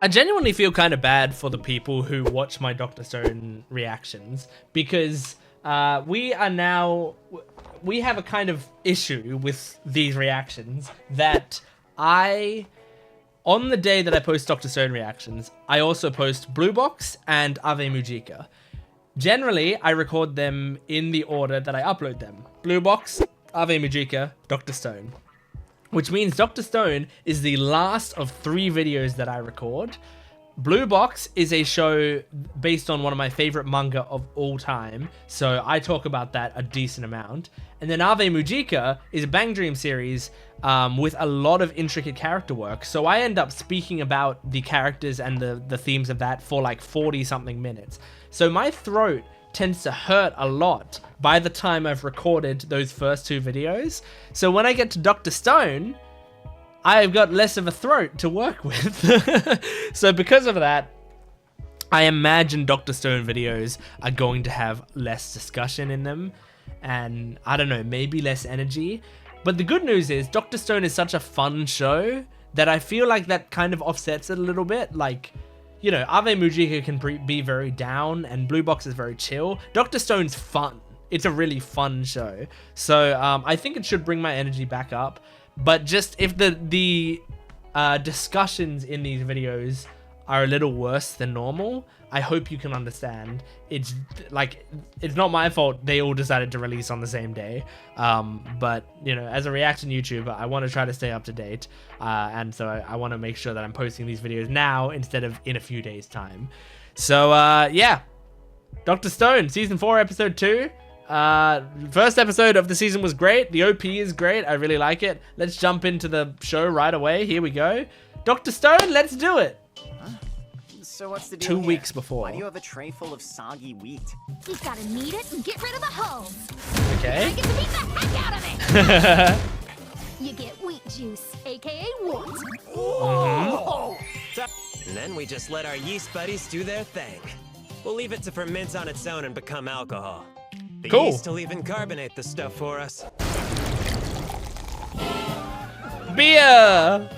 I genuinely feel kind of bad for the people who watch my Dr. Stone reactions because we have a kind of issue with these reactions that on the day that I post Dr. Stone reactions, I also post Blue Box and Ave Mujica. Generally, I record them in the order that I upload them. Blue Box, Ave Mujica, Dr. Stone. Which means Dr. Stone is the last of 3 videos that I record. Blue Box is a show based on one of my favorite manga of all time, so I talk about that a decent amount. And then Ave Mujica is a Bang Dream series with a lot of intricate character work, so I end up speaking about the characters and the themes of that for like 40-something minutes. So my throat tends to hurt a lot by the time I've recorded those first 2 videos. So when I get to Dr. Stone, I've got less of a throat to work with. So because of that, I imagine Dr. Stone videos are going to have less discussion in them. And I don't know, maybe less energy. But the good news is Dr. Stone is such a fun show that I feel like that kind of offsets it a little bit. Like, you know, Ave Mujica can be very down and Blue Box is very chill. Dr. Stone's fun. It's a really fun show. So I think it should bring my energy back up. But just if the discussions in these videos are a little worse than normal, I hope you can understand. It's like, it's not my fault they all decided to release on the same day. But, you know, as a reaction YouTuber, I want to try to stay up to date. And so I want to make sure that I'm posting these videos now instead of in a few days' time. So, yeah. Dr. Stone, Season 4, Episode 2. First episode of the season was great. The OP is great. I really like it. Let's jump into the show right away. Here we go. Dr. Stone, let's do it. So what's the deal 2 here? weeks before. Why do you have a tray full of soggy wheat? He's gotta knead it and get rid of the hulls. Okay. I get to beat the heck out of it. You get wheat juice, aka wart. And then we just let our yeast buddies do their thing. We'll leave it to ferment on its own and become alcohol. The Cool. yeast will even carbonate the stuff for us. Beer!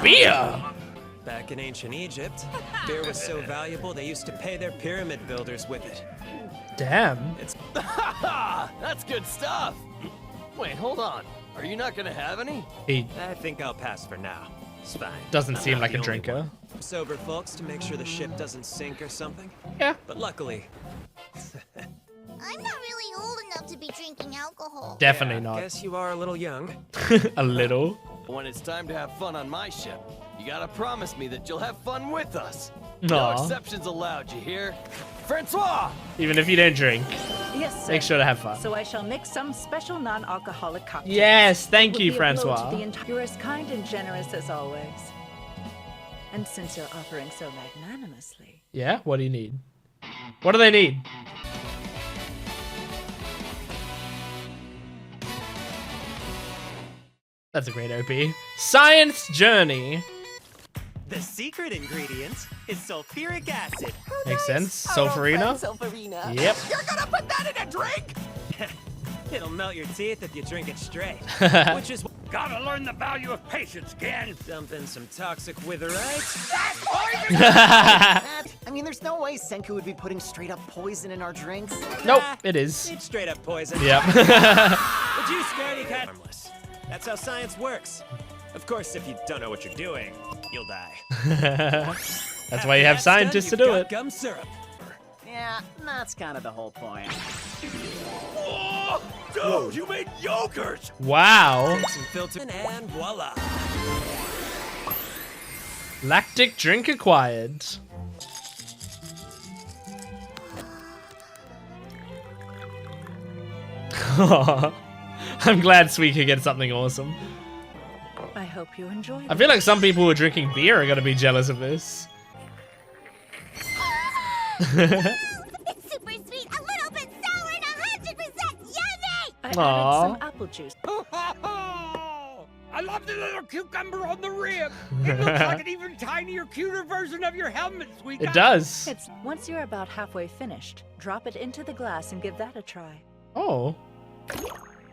Beer! Back in ancient Egypt, beer was so valuable they used to pay their pyramid builders with it. Damn. It's That's good stuff. Wait, hold on. Are you not gonna have any? He I think I'll pass for now. It's fine. doesn't I'm seem not like the a only drinker. one. Sober folks to make sure the ship doesn't sink or something. Yeah. But luckily, I'm not really old enough to be drinking alcohol. Definitely I not. guess you are a little young. A little. When it's time to have fun on my ship, you gotta promise me that you'll have fun with us. No Aw. exceptions allowed, you hear? Francois! Even if you don't drink, Yes, sir. make sure to have fun. So I shall mix some special non-alcoholic cocktails. Yes, thank It will you, be a blow to Francois. the You're as kind and generous as always. And since you're offering so magnanimously, Yeah, what do you need? What do they need? That's a great OP. Science Journey. The secret ingredient is sulfuric acid. Makes sense. Sulfurina. Sulfurina. Yep. You're gonna put that in a drink? It'll melt your teeth if you drink it straight. Which is Gotta learn the value of patience, Gen. dump in some toxic witherite. I mean, there's no way Senku would be putting straight up poison in our drinks. Nope, it is. It's straight up poison. Yep. The juice scaredy cat. Harmless. That's how science works. Of course, if you don't know what you're doing, you'll die. That's why you have That's done, scientists to you've do got it. Gum syrup. Yeah, that's kind of the whole point. Oh, dude, you made yogurt. Wow. Some filter and voila. Lactic drink acquired. I'm glad Sweet could get something awesome. I hope you enjoy I feel like some people who are drinking beer are gonna be jealous of this. It's super sweet, a little bit sour, and 100% yummy! I Aw. added some apple juice. I love the little cucumber on the rib. It looks like an even tinier, cuter version of your helmet, sweet. It does. It's once you're about halfway finished, drop it into the glass and give that a try. Oh.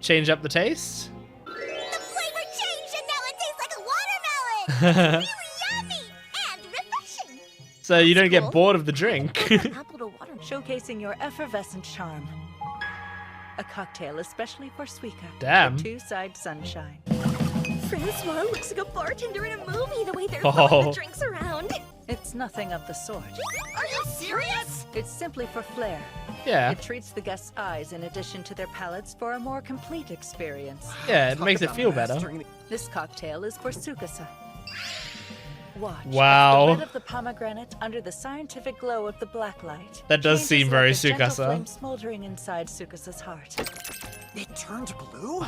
Change up the taste? The flavor changed, and now it tastes like a watermelon! It's really yummy and So you don't get Cool. bored of the drink. Apple to water. Showcasing your effervescent charm. A cocktail especially for Suika. Damn. The two-side sunshine. Francois looks like a bartender in a movie, the way they're Oh. throwing the drinks around. It's nothing of the sort. Are you serious? It's simply for flair. Yeah. It treats the guests' eyes in addition to their palates for a more complete experience. Yeah, it Talk makes it about feel better. mastering the- This cocktail is for Tsukasa. Watch Wow. as the red of the pomegranate under the scientific glow of the black light. That does changes seem very like a gentle Tsukasa. flame smoldering inside Tsukasa's heart. It turned blue?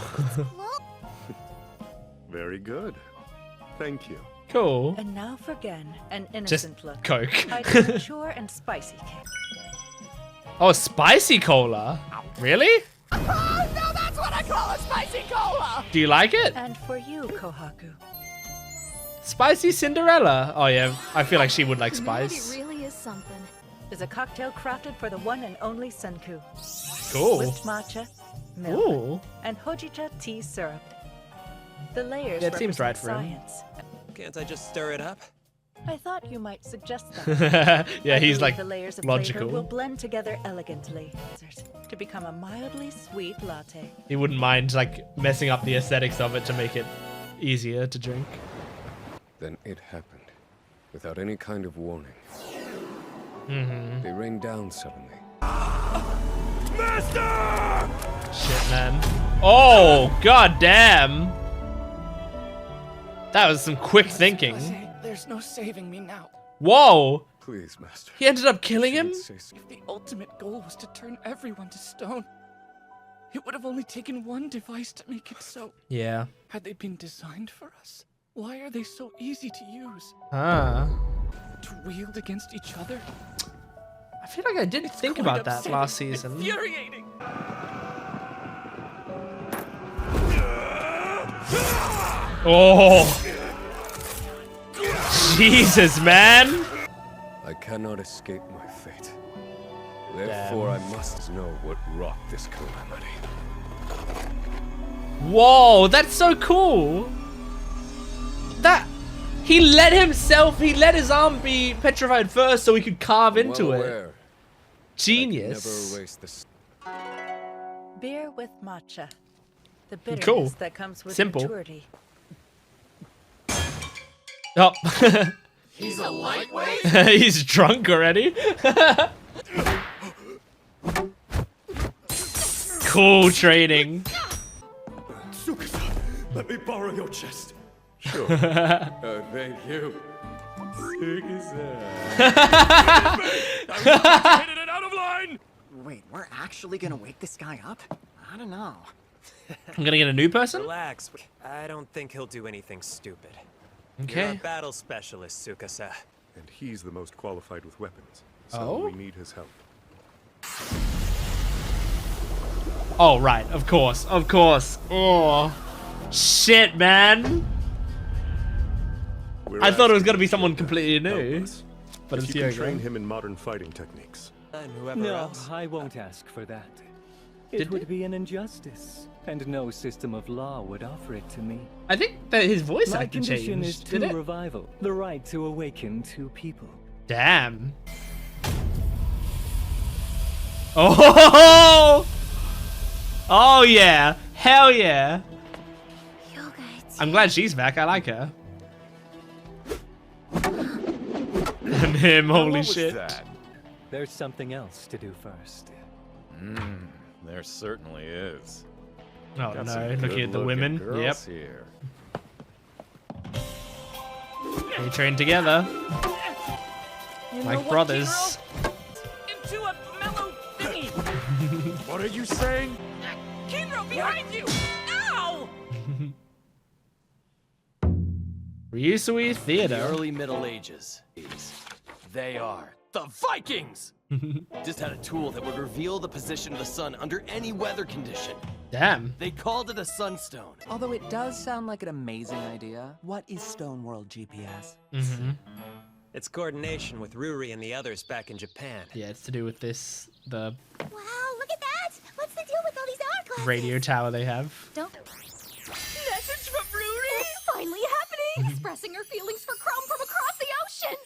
Very good. Thank you. Cool. And now for Gen, an Just innocent look. Coke. Hiding a mature and spicy kick. Oh, spicy cola. Really? Oh, no, that's what I call a spicy cola! Do you like it? And for you, Kohaku. Spicy Cinderella. Oh yeah, I feel like she would like Humanity spice. really is something. Is a cocktail crafted for the one and only Senku. Cool. Whipped matcha, milk, Ooh. and hojicha tea syrup. The layers Yeah, it seems right represent for him. science. Can't I just stir it up? I thought you might suggest that. Yeah, I he's believe like the layers of flavor will logical. blend together elegantly to become a mildly sweet latte. He wouldn't mind like messing up the aesthetics of it to make it easier to drink. Then it happened, without any kind of warning. Mm-hmm. They rained down suddenly. Shit, man. Oh, god damn. That was some quick thinking. There's no saving me now. Whoa. Please, Master. He ended up killing him? Shouldn't say so. If the ultimate goal was to turn everyone to stone, it would have only taken one device to make it so. Yeah. Had they been designed for us? Why are they so easy to use? Ah. To wield against each other? I feel like I did think Quite about that upsetting, last season. Infuriating. Oh. Jesus, man. I cannot escape my fate. Therefore, I must know what wrought this calamity. Whoa, that's so cool. That he let his arm be petrified first so he could carve into well it. aware Genius. never erase this. Beer with matcha. The bitterness Cool. that comes with Simple. maturity. Oh. He's a lightweight? He's drunk already. Cool training. Tsukasa, let me borrow your chest. Sure. Oh, thank you. Hit it out of line! Wait, we're actually gonna wake this guy up? I don't know. I'm gonna get a new person? Relax. I don't think he'll do anything stupid. You're a Okay. battle specialist, Tsukasa. And he's the most qualified with weapons. So Oh? we need his help. Oh, right. Of course. Of course. Oh. Shit, man. We're I thought it was asking gonna be you someone to completely help new. us. But If it's you can train Hyoga. him in modern fighting techniques. And whoever No, else. I won't ask for that. Did It would they? be an injustice, and no system of law would offer it to me. I think that his voice My acting condition is changed. true Did it? revival, the right to awaken two people. Damn. Oh! Oh yeah. Hell yeah. Hyoga, I'm glad she's back. I like her. And him, holy shit. There's something else to do first. There certainly is. Oh Got no, some looking at the good-looking women. Yep. girls here. They train together. You know Like what, brothers. Kinro? Into a mellow thingy! What are you saying? Kinro, behind you! Ow! Ryusui The Theater. early Middle Ages. They are the Vikings! Just had a tool that would reveal the position of the sun under any weather condition. Damn. They called it a sunstone. Although it does sound like an amazing idea, what is Stone World GPS? Mm-hmm. It's coordination with Ruri and the others back in Japan. Yeah, it's to do with this, the Wow, look at that! What's the deal with all these hourglasses? radio tower they have. Don't. Message from Ruri! It's finally happening! Expressing her feelings for Chrome from across the ocean!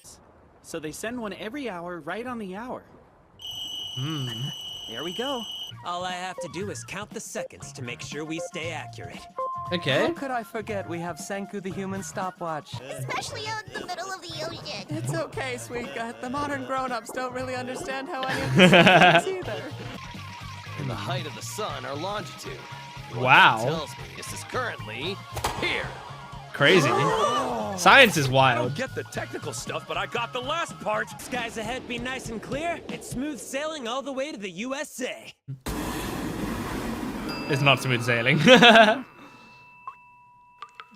so they send one every hour right on the hour. Hmm. There we go. All I have to do is count the seconds to make sure we stay accurate. Okay. How could I forget we have Senku the human stopwatch? Especially out in the middle of the ocean. It's okay, sweet gut. The modern grown-ups don't really understand how any of this works either. In the height of the sun, our longitude. What Wow. that tells me this is currently here. Crazy. Science is I wild. don't get the technical stuff, but I got the last part. Skies ahead be nice and clear. It's smooth sailing all the way to the USA. It's not smooth sailing.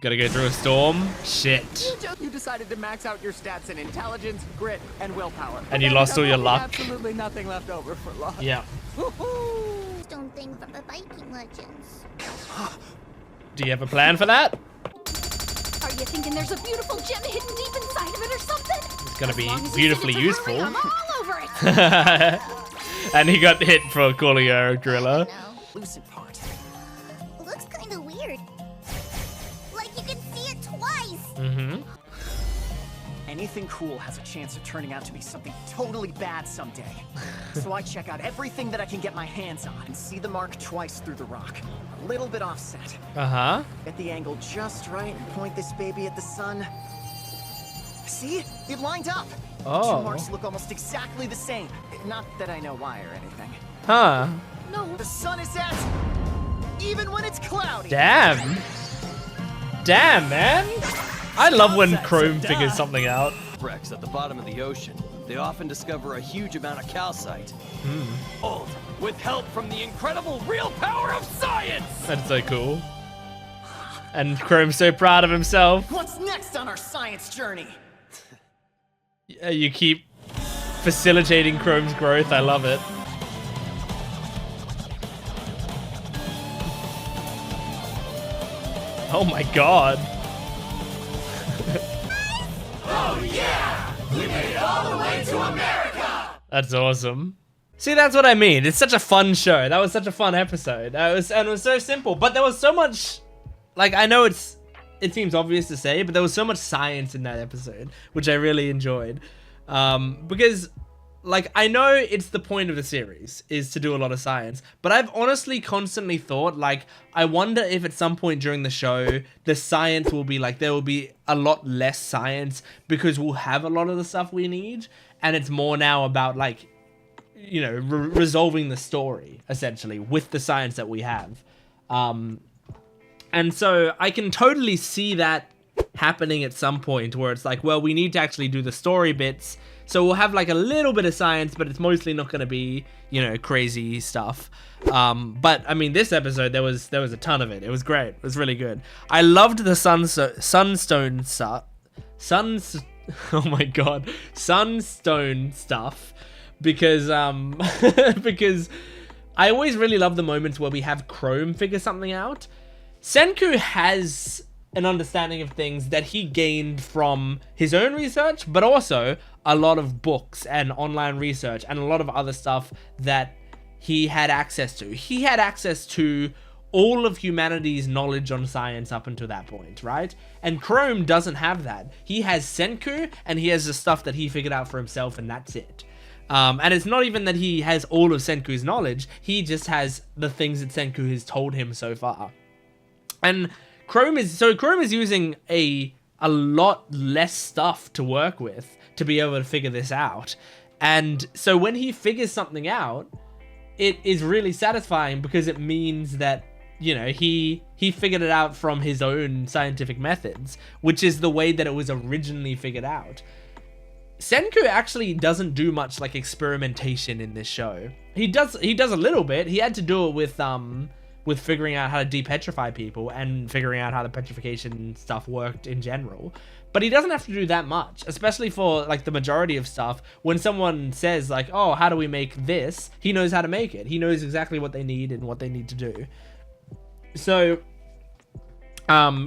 Gotta go through a storm. Shit. You decided to max out your stats in intelligence, grit, and willpower. And you lost all your luck. Absolutely nothing left over for luck. Yeah. Stone thing from the Viking legends. Do you have a plan for that? Are you thinking there's a beautiful gem hidden deep inside of it or something? It's gonna be As long as you beautifully send it to useful. Hurley, I'm all over it. And he got hit for calling her a gorilla. Lucid part. Looks kind of weird. Like you can see it twice. Mm-hmm. Anything cool has a chance of turning out to be something totally bad someday. So I check out everything that I can get my hands on and see the mark twice through the rock. A little bit offset. Uh-huh. Get the angle just right and point this baby at the sun. See? It lined up. Oh. Two marks look almost exactly the same. Not that I know why or anything. Huh. No, the sun is at even when it's cloudy. Damn. Damn, man. I love when Chrome figures something out. Wrecks at the bottom of the ocean. They often discover a huge amount of calcite. Old, with help from the incredible real power of science! That's so cool. And Chrome's so proud of himself. What's next on our science journey? You keep facilitating Chrome's growth. I love it. Oh my god. Oh yeah! We made it all the way to America! That's awesome. See, that's what I mean. It's such a fun show. That was such a fun episode. And it was so simple, but there was so much. Like, I know it seems obvious to say, but there was so much science in that episode, which I really enjoyed. Because, like, I know it's the point of the series is to do a lot of science, but I've honestly constantly thought, like, I wonder if at some point during the show, the science will be like, there will be a lot less science because we'll have a lot of the stuff we need, and it's more now about, like, you know, resolving the story, essentially, with the science that we have. And so I can totally see that happening at some point where it's like, well, we need to actually do the story bits. So we'll have like a little bit of science, but it's mostly not going to be, you know, crazy stuff. But I mean, this episode, there was a ton of it. It was great. It was really good. I loved the sunstone stuff. Oh my God. Sunstone stuff. Because, because I always really love the moments where we have Chrome figure something out. Senku has an understanding of things that he gained from his own research, but also a lot of books and online research and a lot of other stuff that he had access to. He had access to all of humanity's knowledge on science up until that point, right? And Chrome doesn't have that. He has Senku, and he has the stuff that he figured out for himself, and that's it. And it's not even that he has all of Senku's knowledge, he just has the things that Senku has told him so far. And Chrome is using a lot less stuff to work with to be able to figure this out. And so when he figures something out, it is really satisfying because it means that, you know, he figured it out from his own scientific methods, which is the way that it was originally figured out. Senku actually doesn't do much like experimentation in this show. He does a little bit. He had to do it with figuring out how to depetrify people and figuring out how the petrification stuff worked in general. But he doesn't have to do that much, especially for like the majority of stuff. When someone says like, oh, how do we make this? He knows how to make it. He knows exactly what they need and what they need to do. So,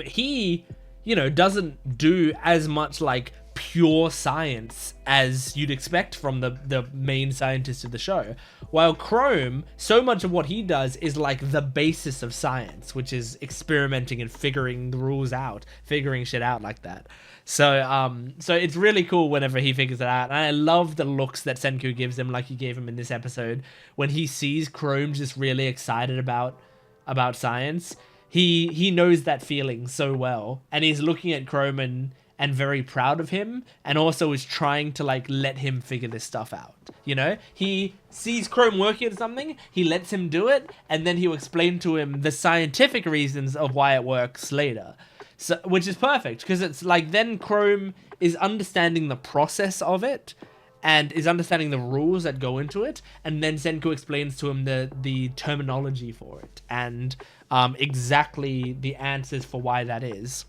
he, you know, doesn't do as much like pure science as you'd expect from the main scientist of the show. While Chrome, so much of what he does is like the basis of science, which is experimenting and figuring the rules out, figuring shit out like that. So it's really cool whenever he figures it out. And I love the looks that Senku gives him, like he gave him in this episode, when he sees Chrome just really excited about science. He knows that feeling so well, and he's looking at Chrome and very proud of him, and also is trying to like let him figure this stuff out. You know, he sees Chrome working at something, he lets him do it, and then he'll explain to him the scientific reasons of why it works later. So, which is perfect, because it's like then Chrome is understanding the process of it and is understanding the rules that go into it, and then Senku explains to him the terminology for it and exactly the answers for why that is.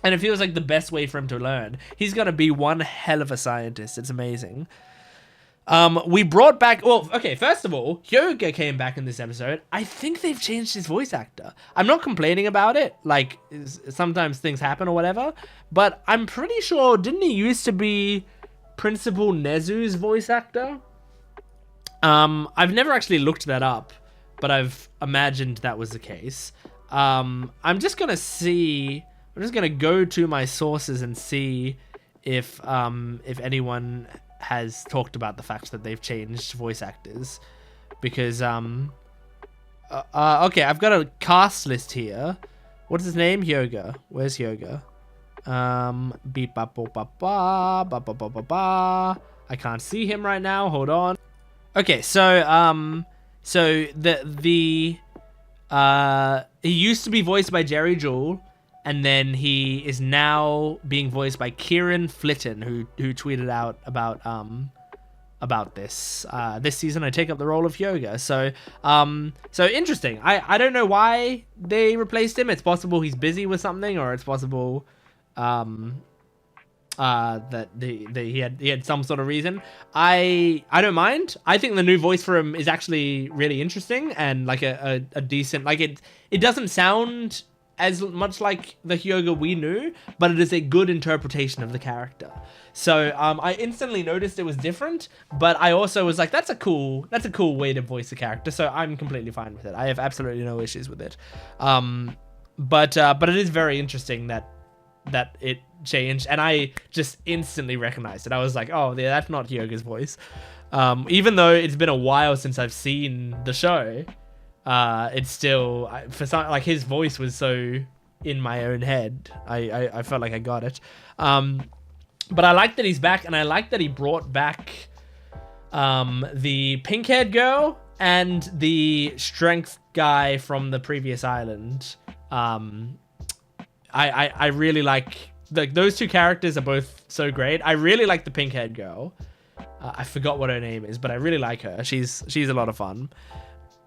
And it feels like the best way for him to learn. He's going to be one hell of a scientist. It's amazing. We brought back... Well, okay, first of all, Hyoga came back in this episode. I think they've changed his voice actor. I'm not complaining about it. Like, sometimes things happen or whatever. But I'm pretty sure... Didn't he used to be Principal Nezu's voice actor? I've never actually looked that up, but I've imagined that was the case. I'm just going to see... I'm just going to go to my sources and see if anyone has talked about the fact that they've changed voice actors. Because, okay, I've got a cast list here. What's his name? Hyoga. Where's Hyoga? Beep, ba, ba, ba, ba, ba, ba, ba, ba, ba. I can't see him right now. Hold on. Okay, so he used to be voiced by Jerry Jewell. And then he is now being voiced by Kieran Flitton, who tweeted out about this. This season, I take up the role of Hyoga. So interesting. I don't know why they replaced him. It's possible he's busy with something, or it's possible that he had some sort of reason. I don't mind. I think the new voice for him is actually really interesting and like a decent. Like it doesn't sound as much like the Hyoga we knew, but it is a good interpretation of the character. So I instantly noticed it was different, but I also was like, that's a cool way to voice a character. So I'm completely fine with it. I have absolutely no issues with it. But it is very interesting that it changed, and I just instantly recognized it. I was like, oh yeah, that's not Hyoga's voice. Even though it's been a while since I've seen the show. It's still, for some, like his voice was so in my own head. I felt like I got it. But I like that he's back, and I like that he brought back the pink-haired girl and the strength guy from the previous island. I really like those two characters are both so great. I really like the pink-haired girl. I forgot what her name is, but I really like her. She's a lot of fun.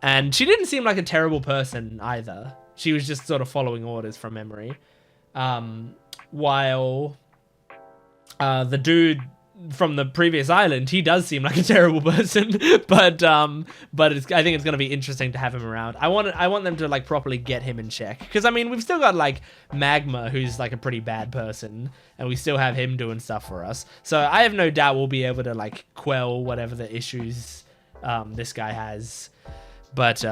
And she didn't seem like a terrible person either. She was just sort of following orders from memory. While the dude from the previous island, he does seem like a terrible person. but I think it's going to be interesting to have him around. I want them to like properly get him in check. Because, I mean, we've still got like Magma, who's like a pretty bad person. And we still have him doing stuff for us. So I have no doubt we'll be able to like quell whatever the issues this guy has. But,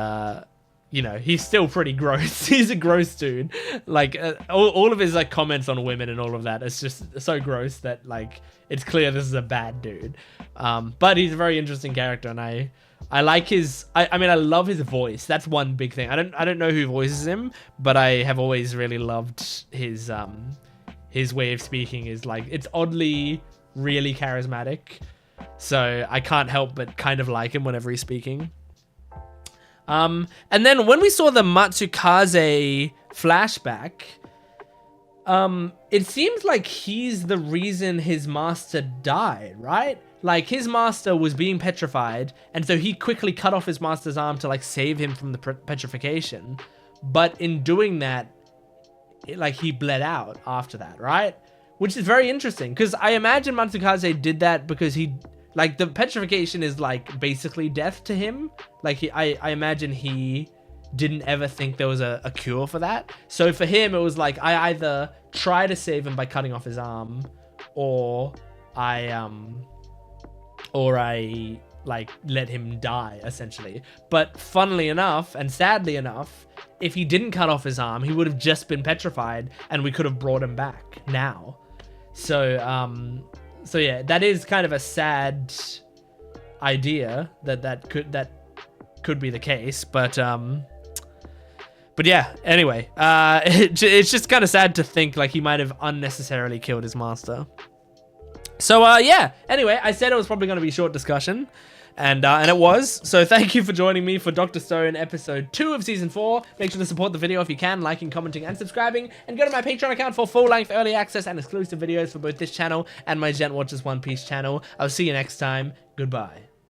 you know, he's still pretty gross. He's a gross dude. Like, all of his, like, comments on women and all of that, it's just so gross that, like, it's clear this is a bad dude. But he's a very interesting character, and I like his... I mean, I love his voice. That's one big thing. I don't know who voices him, but I have always really loved his way of speaking is, like, it's oddly really charismatic. So I can't help but kind of like him whenever he's speaking. And then when we saw the Matsukaze flashback, it seems like he's the reason his master died, right? Like, his master was being petrified, and so he quickly cut off his master's arm to, like, save him from the petrification. But in doing that, he bled out after that, right? Which is very interesting, because I imagine Matsukaze did that because he... Like, the petrification is, like, basically death to him. Like, I imagine he didn't ever think there was a cure for that. So for him, it was like, I either try to save him by cutting off his arm, or I like let him die, essentially. But funnily enough, and sadly enough, if he didn't cut off his arm, he would have just been petrified, and we could have brought him back now. So yeah, that is kind of a sad idea that could be the case, but yeah. Anyway, it's just kind of sad to think like he might have unnecessarily killed his master. So yeah. Anyway, I said it was probably going to be a short discussion. And it was. So thank you for joining me for Dr. Stone episode 2 of season 4. Make sure to support the video if you can, liking, commenting, and subscribing. And go to my Patreon account for full-length early access and exclusive videos for both this channel and my Jent Watches One Piece channel. I'll see you next time. Goodbye.